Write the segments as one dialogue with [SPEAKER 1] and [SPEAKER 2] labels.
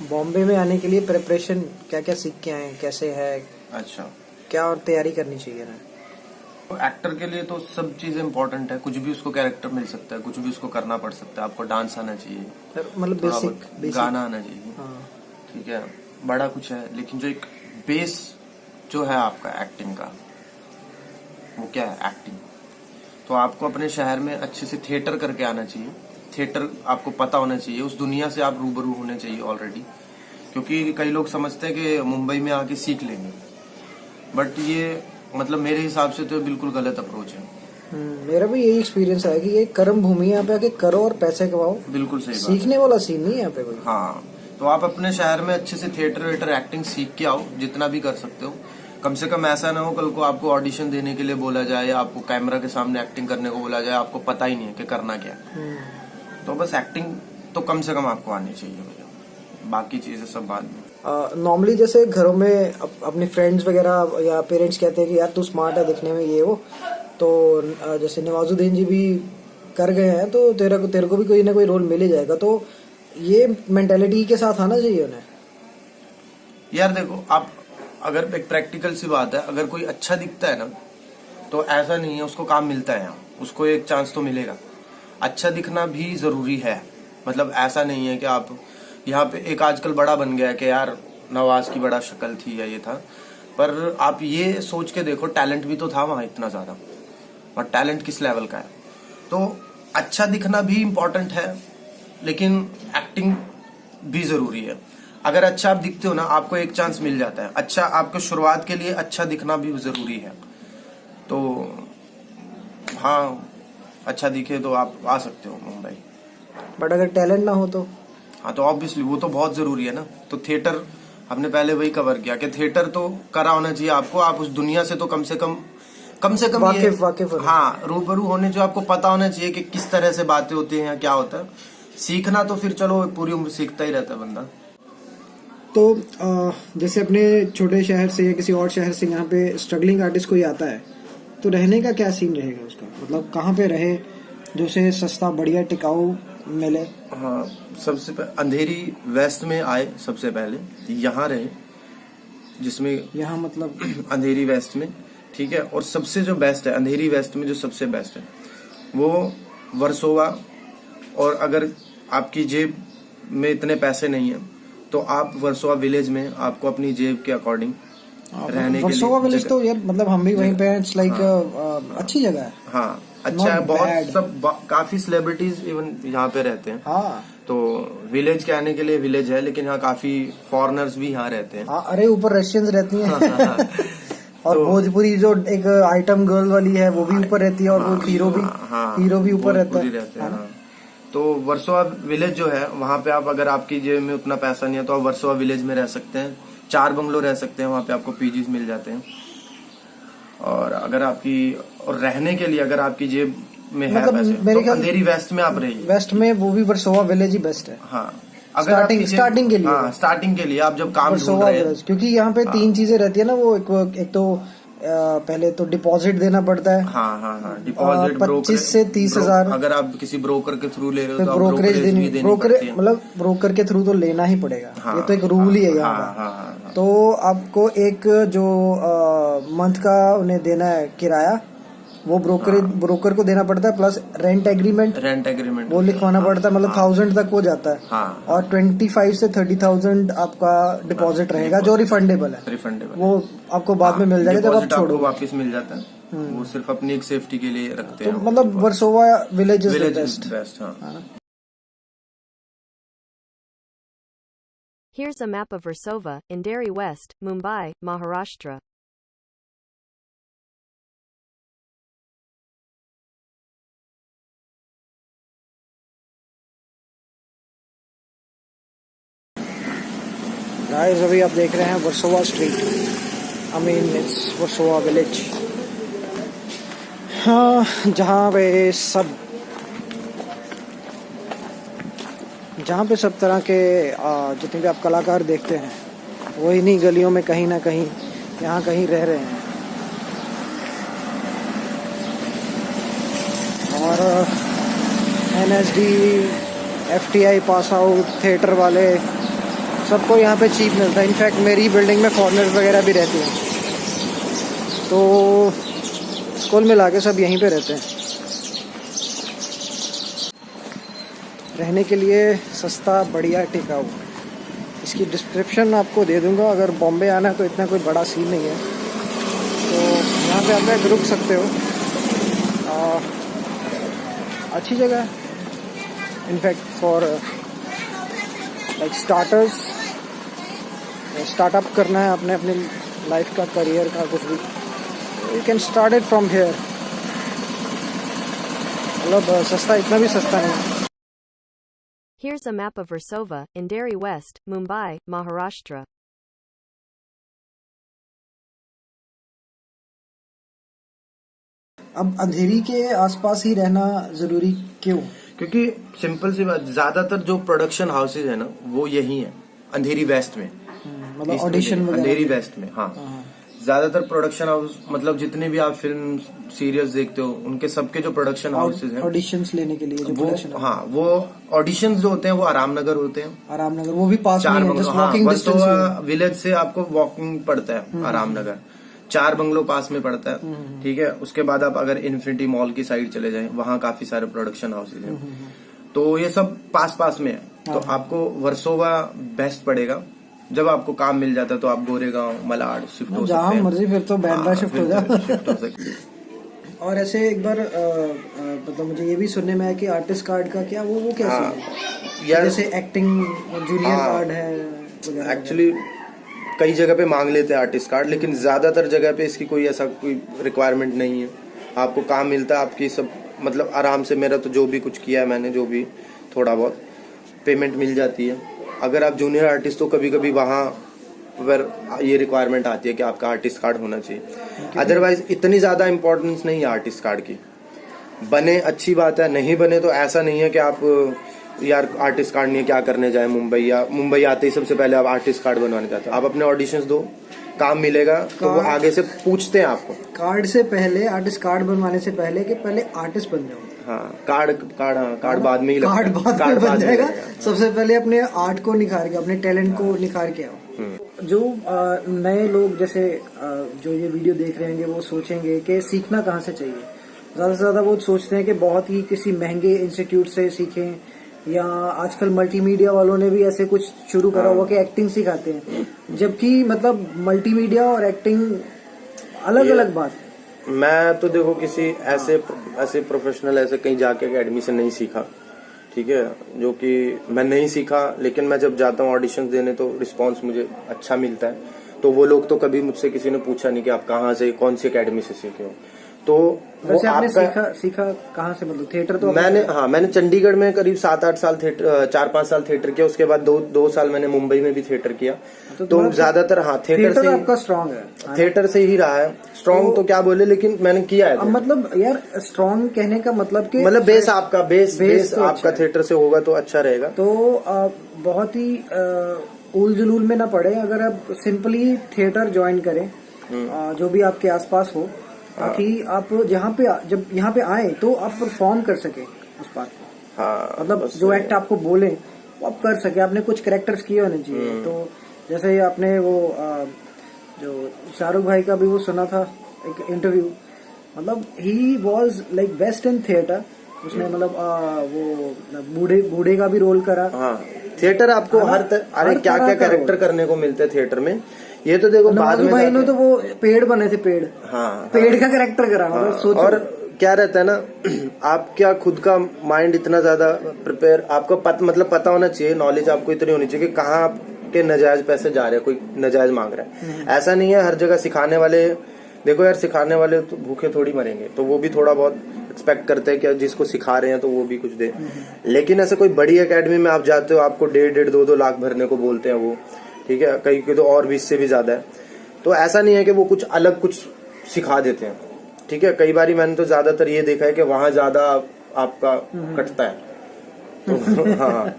[SPEAKER 1] बॉम्बे में आने के लिए प्रिपरेशन क्या क्या सीख के आए, कैसे है,
[SPEAKER 2] अच्छा,
[SPEAKER 1] क्या और तैयारी करनी चाहिए ना?
[SPEAKER 2] तो एक्टर के लिए तो सब चीजें इम्पोर्टेंट है। कुछ भी उसको कैरेक्टर मिल सकता है, कुछ भी उसको करना पड़ सकता है। आपको डांस आना चाहिए,
[SPEAKER 1] मतलब
[SPEAKER 2] थोड़ा
[SPEAKER 1] बेसिक
[SPEAKER 2] बहुत
[SPEAKER 1] बेसिक।
[SPEAKER 2] गाना आना चाहिए,
[SPEAKER 1] हाँ।
[SPEAKER 2] ठीक है। बड़ा कुछ है, लेकिन जो एक बेस जो है आपका एक्टिंग का, वो क्या है? एक्टिंग। तो आपको अपने शहर में अच्छे से थिएटर करके आना चाहिए। थिएटर आपको पता होना चाहिए, उस दुनिया से आप रूबरू होने चाहिए ऑलरेडी। क्योंकि कई लोग समझते हैं कि मुंबई में आके सीख लेंगे, बट ये मतलब मेरे हिसाब से तो बिल्कुल गलत अप्रोच है।
[SPEAKER 1] मेरा भी यही एक्सपीरियंस है कि ये कर्म भूमि है, यहाँ पे आके करो और पैसे कमाओ।
[SPEAKER 2] बिल्कुल सही बात है।
[SPEAKER 1] सीखने वाला सीन नहीं है यहाँ पे कोई।
[SPEAKER 2] हाँ, तो आप अपने शहर में अच्छे से थिएटर वेटर एक्टिंग सीख के आओ, जितना भी कर सकते हो। कम से कम ऐसा ना हो कल को आपको ऑडिशन देने के लिए बोला जाए, आपको कैमरा के सामने एक्टिंग करने को बोला जाए, आपको पता ही नहीं है कि करना क्या है। तो बस एक्टिंग तो कम से कम आपको आनी चाहिए भैया, बाकी चीजें सब बाद में।
[SPEAKER 1] नॉर्मली जैसे घरों में अपने फ्रेंड्स वगैरह या पेरेंट्स कहते हैं कि यार तू स्मार्ट है दिखने में, ये वो, तो जैसे नवाजुद्दीन जी भी कर गए हैं, तो तेरे को भी कोई ना कोई रोल मिल ही जाएगा। तो ये मेंटेलिटी के साथ आना चाहिए उन्हें।
[SPEAKER 2] यार देखो, आप अगर एक प्रैक्टिकल सी बात है, अगर कोई अच्छा दिखता है ना, तो ऐसा नहीं है उसको काम मिलता है यहाँ, उसको एक चांस तो मिलेगा। अच्छा दिखना भी जरूरी है, मतलब ऐसा नहीं है कि आप यहाँ पे एक आजकल बड़ा बन गया है कि यार नवाज की बड़ा शक्ल थी या ये था, पर आप ये सोच के देखो टैलेंट भी तो था वहां इतना ज्यादा, और टैलेंट किस लेवल का है। तो अच्छा दिखना भी इम्पोर्टेंट है, लेकिन एक्टिंग भी जरूरी है। अगर अच्छा आप दिखते हो ना, आपको एक चांस मिल जाता है। अच्छा, आपको शुरुआत के लिए अच्छा दिखना भी जरूरी है। तो हाँ, अच्छा दिखे तो आप आ सकते हो मुंबई।
[SPEAKER 1] बट अगर टैलेंट ना हो तो?
[SPEAKER 2] हाँ, तो ऑब्वियसली वो तो बहुत जरूरी है ना। तो थिएटर हमने पहले वही कवर किया कि थिएटर तो करा होना चाहिए आपको। आप उस दुनिया से तो कम से कम
[SPEAKER 1] वाकिफ हो।
[SPEAKER 2] हाँ, रूबरू होने, जो आपको पता होना चाहिए कि किस तरह से बातें होती हैं या क्या होता है। सीखना तो फिर चलो पूरी उम्र सीखता ही रहता है बंदा।
[SPEAKER 1] तो जैसे अपने छोटे शहर से या किसी और शहर से यहाँ पे स्ट्रगलिंग आर्टिस्ट कोई आता है, तो रहने का क्या सीन रहेगा उसका? मतलब कहाँ पे रहे जो उसे सस्ता बढ़िया टिकाऊ मिले?
[SPEAKER 2] हाँ, सबसे अंधेरी वेस्ट में आए, सबसे पहले यहाँ रहे, जिसमें
[SPEAKER 1] यहाँ मतलब
[SPEAKER 2] अंधेरी वेस्ट में, ठीक है। और सबसे जो बेस्ट है अंधेरी वेस्ट में, जो सबसे बेस्ट है वो वर्सोवा। और अगर आपकी जेब में इतने पैसे नहीं है, तो आप वर्सोवा विलेज में आपको अपनी जेब के अकॉर्डिंग रहने के लिए
[SPEAKER 1] वर्सोवा विलेज तो यार मतलब हम भी वहीं पे हैं, इट्स लाइक अच्छी जगह है।
[SPEAKER 2] हाँ, अच्छा है, बहुत सब काफी सेलिब्रिटीज इवन यहाँ पे रहते हैं।
[SPEAKER 1] हाँ,
[SPEAKER 2] तो विलेज के आने के लिए विलेज है, लेकिन यहाँ काफी फॉरेनर्स भी यहाँ रहते हैं।
[SPEAKER 1] हाँ, अरे ऊपर रशियंस रहती हैं और
[SPEAKER 2] तो
[SPEAKER 1] भोजपुरी जो एक आइटम गर्ल वाली है वो भी ऊपर रहती है, और वो हीरो भी ऊपर रहता है।
[SPEAKER 2] हाँ। तो वर्सोवा विलेज जो है, वहाँ पे आप, अगर आपकी जेब में उतना पैसा नहीं है, तो आप वर्सोवा विलेज में रह सकते हैं। 4 बंगलो रह सकते हैं वहाँ पे, आपको पीजीज मिल जाते हैं। और अगर आपकी, और रहने के लिए अगर आपकी जेब में है पैसे, तो अंधेरी वेस्ट में आप रहिए।
[SPEAKER 1] वेस्ट में वो भी वर्सोवा विलेज ही बेस्ट है।
[SPEAKER 2] हाँ,
[SPEAKER 1] स्टार्टिंग के लिए।
[SPEAKER 2] हाँ, स्टार्टिंग के लिए आप जब काम ढूंढ रहे हैं,
[SPEAKER 1] क्योंकि यहाँ पे 3 चीजें रहती है ना, वो एक तो पहले तो डिपॉजिट देना पड़ता है।
[SPEAKER 2] हाँ, डिपॉजिट
[SPEAKER 1] 25 से 30,000।
[SPEAKER 2] अगर आप किसी ब्रोकर के थ्रू ले रहे हो, तो
[SPEAKER 1] ब्रोकरेज मतलब ब्रोकर के थ्रू तो लेना ही पड़ेगा। ये तो एक रूल ही है यहाँ का। तो आपको एक जो मंथ का उन्हें देना है किराया, वो ब्रोकर को देना पड़ता है, प्लस रेंट एग्रीमेंट वो लिखवाना पड़ता है। मतलब 1000 तक हो जाता है।
[SPEAKER 2] हाँ,
[SPEAKER 1] और 25 से 30,000 आपका डिपॉजिट रहेगा, जो रिफंडेबल है। वो आपको बाद में मिल जाएगा जब आप छोड़ो,
[SPEAKER 2] वापस मिल जाता है। वो सिर्फ अपनी एक सेफ्टी के लिए रखते हैं।
[SPEAKER 1] तो मतलब Versova village is the best.
[SPEAKER 2] हाँ।
[SPEAKER 3] Here's a map of Versova, Andheri West, Mumbai, Maharashtra.
[SPEAKER 1] Guys, अभी आप देख रहे हैं Versova street, I mean it's Versova village. हाँ, जहाँ पे सब तरह के जितने भी आप कलाकार देखते हैं, वो इन्हीं गलियों में कहीं ना कहीं यहाँ कहीं रह रहे हैं। और NSD, FTI pass out theatre वाले सबको यहाँ पे चीप मिलता है। इनफैक्ट मेरी बिल्डिंग में फॉरेनर्स वगैरह भी रहते हैं, तो कुल मिला के सब यहीं पे रहते हैं। रहने के लिए सस्ता, बढ़िया, टिकाऊ। इसकी डिस्क्रिप्शन आपको दे दूंगा। अगर बॉम्बे आना है तो इतना कोई बड़ा सीन नहीं है, तो यहाँ पे आप रुक सकते हो। अच्छी जगह है in fact for like starters. Startup करना है आपने अपने लाइफ का, करियर का, कुछ भी, you can start it from here. मतलब सस्ता, इतना भी सस्ता नहीं।
[SPEAKER 3] Here's a map of Versova, Andheri West, Mumbai, Maharashtra.
[SPEAKER 1] अब अंधेरी के आसपास ही रहना जरूरी क्यों?
[SPEAKER 2] क्योंकि सिंपल सी बात, ज्यादातर जो प्रोडक्शन हाउसेज है ना वो यही है अंधेरी वेस्ट में।
[SPEAKER 1] मतलब ऑडिशन वगैरह
[SPEAKER 2] अंधेरी वेस्ट में, हाँ। ज्यादातर प्रोडक्शन हाउस, मतलब जितने भी आप फिल्म सीरियल्स देखते हो उनके सबके जो प्रोडक्शन हाउसेज हैं,
[SPEAKER 1] ऑडिशंस लेने के लिए जो प्रोडक्शन,
[SPEAKER 2] हाँ, वो ऑडिशंस जो होते हैं वो आरामनगर होते हैं।
[SPEAKER 1] आरामनगर, वो भी पास में है, जस्ट
[SPEAKER 2] हाँ,
[SPEAKER 1] वॉकिंग डिस्टेंस
[SPEAKER 2] वर्सोवा विलेज से आपको वॉकिंग पड़ता है आरामनगर। 4 बंगलो पास में पड़ता है, ठीक है। उसके बाद आप अगर इन्फिनिटी मॉल की साइड चले जाएं, वहाँ काफी सारे प्रोडक्शन हाउसेज हैं, तो ये सब पास पास में है। तो आपको वर्सोवा बेस्ट पड़ेगा। जब आपको काम मिल जाता है तो आप गोरेगांव, मलाड शिफ्ट हो सकते हैं,
[SPEAKER 1] जहाँ मर्जी, फिर तो बैंड्रा शिफ्ट हो जाए,
[SPEAKER 2] शिफ्ट हो सकते हैं।
[SPEAKER 1] और ऐसे एक बार मतलब मुझे ये भी सुनने में आया कि आर्टिस्ट कार्ड का क्या वो क्या सीन है?
[SPEAKER 2] यार
[SPEAKER 1] जैसे एक्टिंग जूनियर कार्ड है,
[SPEAKER 2] एक्चुअली कई जगह पे मांग लेते हैं आर्टिस्ट कार्ड, लेकिन ज्यादातर जगह पे इसकी कोई ऐसा कोई रिक्वायरमेंट नहीं है। आपको काम मिलता है, आपकी सब मतलब आराम से, मेरा तो जो भी कुछ किया है मैंने, जो भी थोड़ा बहुत पेमेंट मिल जाती है। अगर आप जूनियर आर्टिस्ट, तो कभी कभी वहाँ पर ये रिक्वायरमेंट आती है कि आपका आर्टिस्ट कार्ड होना चाहिए। अदरवाइज इतनी ज्यादा इम्पोर्टेंस नहीं है आर्टिस्ट कार्ड की। बने अच्छी बात है, नहीं बने तो ऐसा नहीं है कि आप यार आर्टिस्ट कार्ड नहीं है क्या करने जाए मुंबई, या मुंबई आते ही सबसे पहले आप आर्टिस्ट कार्ड बनवाने जाते हो। आप अपने ऑडिशंस दो, काम मिलेगा तो वो आगे से पूछते हैं आपको।
[SPEAKER 1] कार्ड से पहले, आर्टिस्ट कार्ड बनवाने से पहले कि पहले आर्टिस्ट बन जाओ।
[SPEAKER 2] हाँ, कार्ड बाद में ही लगता है।
[SPEAKER 1] कार्ड बाद में बन जाएगा। सबसे पहले अपने आर्ट को निखार के, अपने टैलेंट को निखार के आओ। जो नए लोग जैसे जो ये वीडियो देख रहे हैं वो सोचेंगे कि सीखना कहाँ से चाहिए। ज्यादा से ज्यादा वो सोचते हैं कि बहुत ही किसी महंगे इंस्टीट्यूट से सीखें, या आजकल मल्टीमीडिया वालों ने भी ऐसे कुछ शुरू करा हुआ कि एक्टिंग सिखाते हैं, जबकि मतलब मल्टीमीडिया और एक्टिंग अलग अलग बात है।
[SPEAKER 2] मैं तो देखो किसी ऐसे प्रोफेशनल ऐसे कहीं जाके एकेडमी से नहीं सीखा, ठीक है, जो कि मैं नहीं सीखा। लेकिन मैं जब जाता हूँ ऑडिशंस देने तो रिस्पांस मुझे अच्छा मिलता है। तो वो लोग तो कभी मुझसे किसी ने पूछा नहीं कि आप कहाँ से, कौन सी एकेडमी से सीखे हो। तो
[SPEAKER 1] वैसे आपने सीखा कहाँ से? मतलब थिएटर तो
[SPEAKER 2] मैंने चंडीगढ़ में करीब 7-8 साल थिएटर, 4-5 साल थिएटर किया। उसके बाद 2 साल मैंने मुंबई में भी थिएटर किया। तो ज्यादातर थिएटर से
[SPEAKER 1] आपका स्ट्रांग है,
[SPEAKER 2] थिएटर से ही रहा है। स्ट्रांग तो क्या बोले, लेकिन मैंने किया है।
[SPEAKER 1] मतलब यार स्ट्रांग कहने का मतलब कि
[SPEAKER 2] मतलब बेस आपका बेस तो आपका थिएटर से होगा तो अच्छा रहेगा।
[SPEAKER 1] तो बहुत ही उल जुलूल में ना पड़े, अगर आप सिंपली थिएटर ज्वाइन करें जो भी आपके आसपास हो, ताकि आप जब यहाँ पे आए तो आप परफॉर्म कर सके उस बात को।
[SPEAKER 2] हाँ,
[SPEAKER 1] मतलब जो एक्ट आपको बोले वो आप कर सके। आपने कुछ कैरेक्टर्स किए होने चाहिए। तो जैसे आपने वो जो शाहरुख भाई का भी वो सुना था एक इंटरव्यू, मतलब he was like best in theatre. उसने मतलब वो बूढ़े का भी रोल करा।
[SPEAKER 2] हाँ, थिएटर आपको अरे क्या क्या कैरेक्टर करने को मिलते हैं थिएटर में। ये तो देखो बाद में
[SPEAKER 1] भाई ने तो वो पेड़ बने थे, पेड़ का कैरेक्टर करा। मतलब सोचो। और
[SPEAKER 2] क्या रहता है ना, आप क्या खुद का माइंड इतना ज्यादा प्रिपेयर, आपको मतलब पता होना चाहिए, नॉलेज आपको इतनी होनी चाहिए कि कहाँ आपके नाजायज पैसे जा रहे हैं, कोई नाजायज मांग रहा है। ऐसा नहीं है हर जगह सिखाने वाले, देखो यार सिखाने वाले तो भूखे थोड़ी मरेंगे, तो वो भी थोड़ा बहुत एक्सपेक्ट करते हैं कि जिसको सिखा रहे हैं तो वो भी कुछ दे। लेकिन ऐसे कोई बड़ी एकेडमी में आप जाते हो, आपको 1.5 2 लाख भरने को बोलते हैं वो, ठीक है, कहीं के तो और भी इससे भी ज्यादा है। तो ऐसा नहीं है कि वो कुछ अलग कुछ सिखा देते हैं, ठीक है। कई बार मैंने तो ज्यादातर ये देखा है कि वहां ज्यादा आपका कटता है। तो हाँ,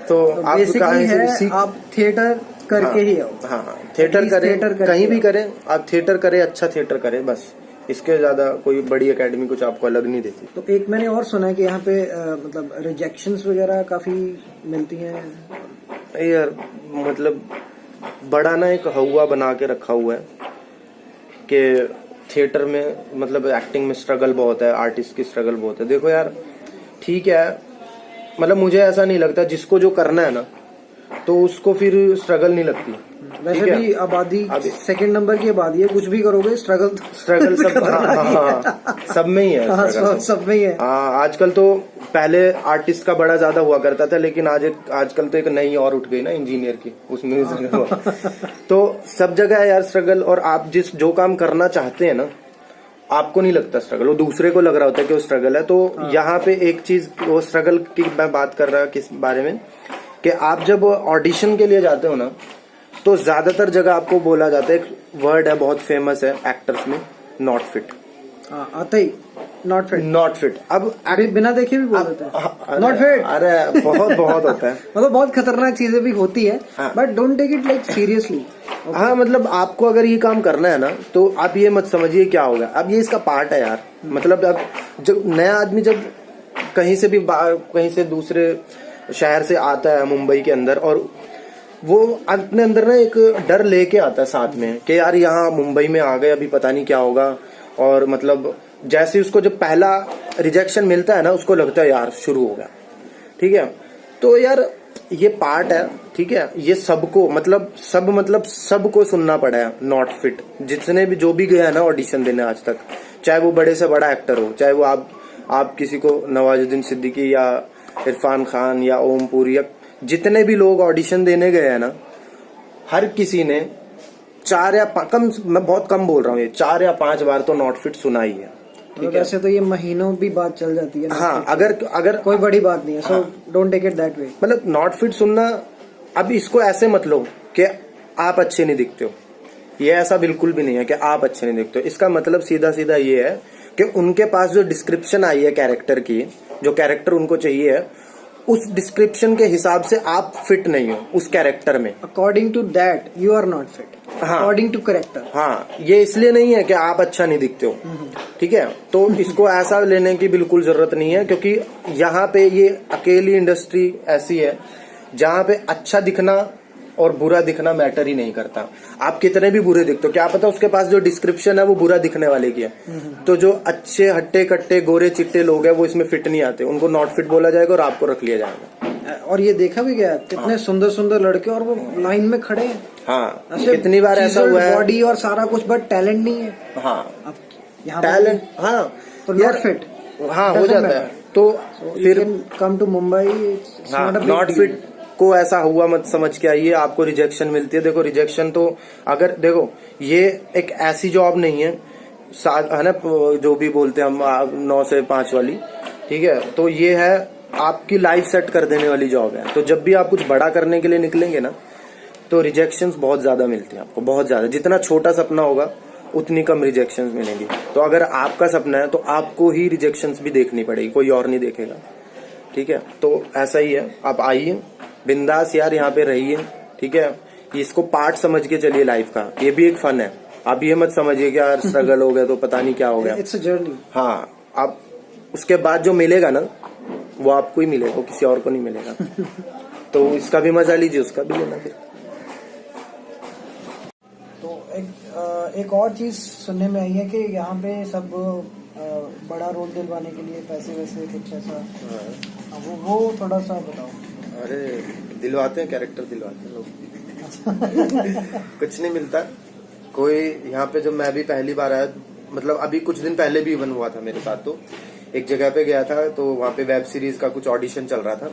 [SPEAKER 2] तो
[SPEAKER 1] आप थिएटर करके ही आओ।
[SPEAKER 2] हाँ, थिएटर करें, कहीं भी करें, आप थिएटर करें, अच्छा थिएटर करें, बस। इसके ज्यादा कोई बड़ी एकेडमी कुछ आपको अलग नहीं देती।
[SPEAKER 1] तो एक मैंने और सुना है कि यहाँ पे मतलब रिजेक्शंस वगैरह काफी मिलती हैं।
[SPEAKER 2] यार मतलब बड़ा ना एक हवा बना के रखा हुआ है कि थिएटर में मतलब एक्टिंग में स्ट्रगल बहुत है, आर्टिस्ट की स्ट्रगल बहुत है। देखो यार ठीक है, मतलब मुझे ऐसा नहीं लगता, जिसको जो करना है ना तो उसको फिर स्ट्रगल नहीं लगती।
[SPEAKER 1] वैसे भी आबादी सेकंड नंबर की आबादी है, कुछ भी करोगे स्ट्रगल
[SPEAKER 2] सब सब में ही है,
[SPEAKER 1] सब में ही है।
[SPEAKER 2] आजकल तो पहले आर्टिस्ट का बड़ा ज्यादा हुआ करता था, लेकिन आजकल तो एक नई और उठ गई ना इंजीनियर की, उसमें तो सब जगह है यार स्ट्रगल। और आप जो काम करना चाहते हैं ना, आपको नहीं लगता स्ट्रगल, वो दूसरे को लग रहा होता है कि वो स्ट्रगल है। तो यहाँ पे एक चीज, वो स्ट्रगल की मैं बात कर रहा किस बारे में, कि आप जब ऑडिशन के लिए जाते हो ना, तो ज्यादातर जगह आपको बोला जाता है, एक वर्ड है बहुत फेमस है एक्टर्स में, नॉट फिट।
[SPEAKER 1] आता ही नॉट फिट,
[SPEAKER 2] नॉट फिट। अब
[SPEAKER 1] अभी बिना देखे भी बोल देते हैं नॉट फिट।
[SPEAKER 2] अरे बहुत होता है
[SPEAKER 1] मतलब बहुत खतरनाक चीजें भी होती है, but don't take it like seriously.
[SPEAKER 2] हाँ मतलब आपको अगर ये काम करना है ना, तो आप ये मत समझिए क्या होगा, अब ये इसका पार्ट है यार। मतलब अब जब नया आदमी जब कहीं से भी कहीं से दूसरे शहर से आता है मुंबई के अंदर, और वो अपने अंदर ना एक डर लेके आता है साथ में कि यार यहाँ मुंबई में आ गए, अभी पता नहीं क्या होगा। और मतलब जैसे उसको जब पहला रिजेक्शन मिलता है ना, उसको लगता है यार शुरू हो गया। ठीक है, तो यार ये पार्ट है, ठीक है, ये सबको सबको सुनना पड़ा है नॉट फिट। जितने भी जो भी गया है ना ऑडिशन देने आज तक, चाहे वो बड़े से बड़ा एक्टर हो, चाहे वो आप किसी को नवाजुद्दीन सिद्दीकी या इरफान खान या ओम पुरी या जितने भी लोग ऑडिशन देने गए हैं ना, हर किसी ने 4 या कम, मैं बहुत कम बोल रहा हूँ, ये 4 या 5 बार तो नॉट फिट सुना ही है।
[SPEAKER 1] ठीक है, वैसे तो ये महीनों भी बात चल जाती है।
[SPEAKER 2] हाँ, अगर
[SPEAKER 1] कोई बड़ी बात नहीं है, so don't take it that way.
[SPEAKER 2] मतलब नॉट फिट सुनना, अब इसको ऐसे मत लो कि आप अच्छे नहीं दिखते हो, ये ऐसा बिल्कुल भी नहीं है कि आप अच्छे नहीं दिखते हो। इसका मतलब सीधा सीधा ये है कि उनके पास जो डिस्क्रिप्शन आई है कैरेक्टर की, जो कैरेक्टर उनको चाहिए है, उस डिस्क्रिप्शन के हिसाब से आप फिट नहीं हो उस कैरेक्टर में।
[SPEAKER 1] According to that you are not fit, according to character.
[SPEAKER 2] हाँ, ये इसलिए नहीं है कि आप अच्छा नहीं दिखते हो, ठीक है। तो इसको ऐसा लेने की बिल्कुल जरूरत नहीं है, क्योंकि यहाँ पे ये अकेली इंडस्ट्री ऐसी है जहाँ पे अच्छा दिखना और बुरा दिखना मैटर ही नहीं करता। आप कितने भी बुरे दिखते हो, क्या पता उसके पास जो डिस्क्रिप्शन है वो बुरा दिखने वाले की है, तो जो अच्छे हट्टे कट्टे गोरे चिट्टे लोग हैं वो इसमें फिट नहीं आते, उनको नॉट फिट बोला जाएगा और आपको रख लिया जाएगा।
[SPEAKER 1] और ये देखा भी गया, कितने सुंदर सुंदर लड़के और वो लाइन में खड़े हैं।
[SPEAKER 2] हाँ, कितनी बार ऐसा हुआ है,
[SPEAKER 1] बॉडी और सारा कुछ, बट टैलेंट नहीं है।
[SPEAKER 2] हाँ,
[SPEAKER 1] यहाँ
[SPEAKER 2] टैलेंट, हाँ
[SPEAKER 1] तो नॉट फिट,
[SPEAKER 2] हाँ हो जाता है। तो फिर
[SPEAKER 1] come to Mumbai,
[SPEAKER 2] not fit को ऐसा हुआ मत समझ के आइए, आपको रिजेक्शन मिलती है। देखो रिजेक्शन तो, अगर देखो ये एक ऐसी जॉब नहीं है है ना, जो भी बोलते हैं हम 9 से 5 वाली, ठीक है, तो ये है आपकी लाइफ सेट कर देने वाली जॉब है। तो जब भी आप कुछ बड़ा करने के लिए निकलेंगे ना, तो रिजेक्शंस बहुत ज्यादा मिलती है आपको, बहुत ज्यादा। जितना छोटा सपना होगा उतनी कम रिजेक्शंस मिलेंगी। तो अगर आपका सपना है तो आपको ही रिजेक्शंस भी देखनी पड़ेगी, कोई और नहीं देखेगा, ठीक है। तो ऐसा ही है, आप आइए बिंदास यार, यहाँ पे रहिए, ठीक है। इसको पार्ट समझ के चलिए लाइफ का, ये भी एक फन है। आप ये मत समझिए कि यार स्ट्रगल हो गया तो पता नहीं क्या हो गया,
[SPEAKER 1] इट्स अ जर्नी।
[SPEAKER 2] हाँ, आप उसके बाद जो मिलेगा ना वो आपको ही मिलेगा, वो किसी और को नहीं मिलेगा। तो इसका भी मजा लीजिए, उसका भी लेना फिर।
[SPEAKER 1] तो एक और चीज सुनने में आई है कि यहाँ पे सब बड़ा रोल दिलवाने के लिए पैसे वैसे कुछ ऐसा, वो थोड़ा सा बताओ।
[SPEAKER 2] अरे दिलवाते हैं, कैरेक्टर दिलवाते हैं लोग। कुछ नहीं मिलता कोई यहाँ पे। जब मैं भी पहली बार आया, मतलब अभी कुछ दिन पहले भी इवन हुआ था मेरे साथ, तो एक जगह पे गया था, तो वहाँ पे वेब सीरीज का कुछ ऑडिशन चल रहा था,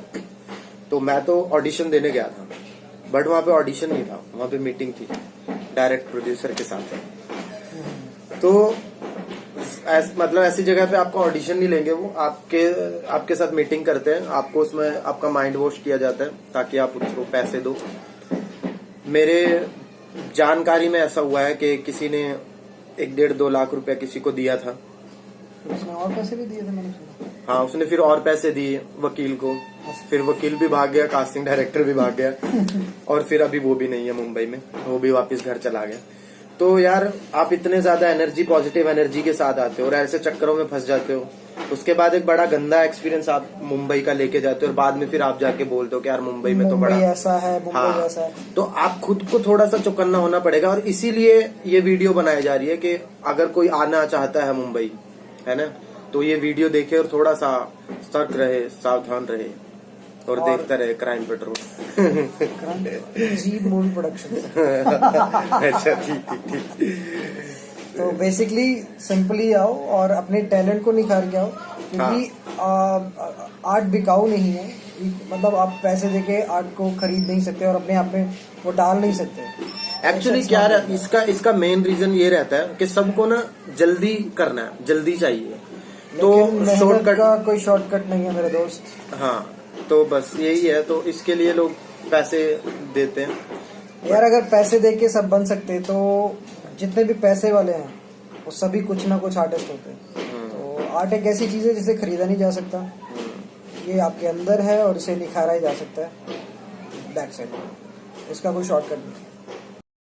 [SPEAKER 2] तो मैं तो ऑडिशन देने गया था, बट वहाँ पे ऑडिशन नहीं था, वहाँ पे मीटिंग थी डायरेक्ट प्रोड्यूसर के साथ। तो मतलब ऐसी जगह पे आपको ऑडिशन नहीं लेंगे, वो आपके साथ मीटिंग करते हैं, आपको उसमें आपका माइंड वॉश किया जाता है ताकि आप उसको पैसे दो। मेरे जानकारी में ऐसा हुआ है कि किसी ने 1-1.5-2 लाख रुपया किसी को दिया था।
[SPEAKER 1] उसने और पैसे भी दिए थे मैंने सुना।
[SPEAKER 2] हाँ, उसने फिर और पैसे दिए वकील को, फिर वकील भी भाग गया, कास्टिंग डायरेक्टर भी भाग गया, और फिर अभी वो भी नहीं है मुंबई में, वो भी वापस घर चला गया। तो यार आप इतने ज्यादा एनर्जी, पॉजिटिव एनर्जी के साथ आते हो और ऐसे चक्करों में फंस जाते हो उसके बाद एक बड़ा गंदा एक्सपीरियंस आप मुंबई का लेके जाते हो और बाद में फिर आप जाके बोलते हो कि यार मुंबई में तो बड़ा
[SPEAKER 1] ऐसा है, मुंबई जैसा है।
[SPEAKER 2] तो आप खुद को थोड़ा सा चौकन्ना होना पड़ेगा, और इसीलिए ये वीडियो बनाई जा रही है कि अगर कोई आना चाहता है मुंबई, है ना, तो ये वीडियो देखे और थोड़ा सा सतर्क रहे, सावधान रहे और देखता रहे क्राइम पेट्रोल।
[SPEAKER 1] जी मूवी प्रोडक्शन।
[SPEAKER 2] अच्छा, ठीक।
[SPEAKER 1] तो बेसिकली सिंपली आओ और अपने टैलेंट को निखार के आओ, क्योंकि आर्ट बिकाऊ नहीं है। मतलब आप पैसे देके आर्ट को खरीद नहीं सकते और अपने आप में वो डाल नहीं सकते।
[SPEAKER 2] एक्चुअली क्या इसका मेन रीजन ये रहता है कि सबको ना जल्दी करना है, जल्दी चाहिए, तो शॉर्टकट
[SPEAKER 1] का कोई शॉर्टकट नहीं है मेरे दोस्त।
[SPEAKER 2] हाँ, तो बस यही है, तो इसके लिए लोग पैसे देते हैं।
[SPEAKER 1] यार अगर पैसे दे के सब बन सकते तो जितने भी पैसे वाले हैं वो सभी कुछ ना कुछ आर्टिस्ट होते हैं। तो आर्ट एक ऐसी चीज है जिसे खरीदा नहीं जा सकता, ये आपके अंदर है और इसे निखारा ही जा सकता है। दैट्स इट, इसका कोई शॉर्टकट नहीं।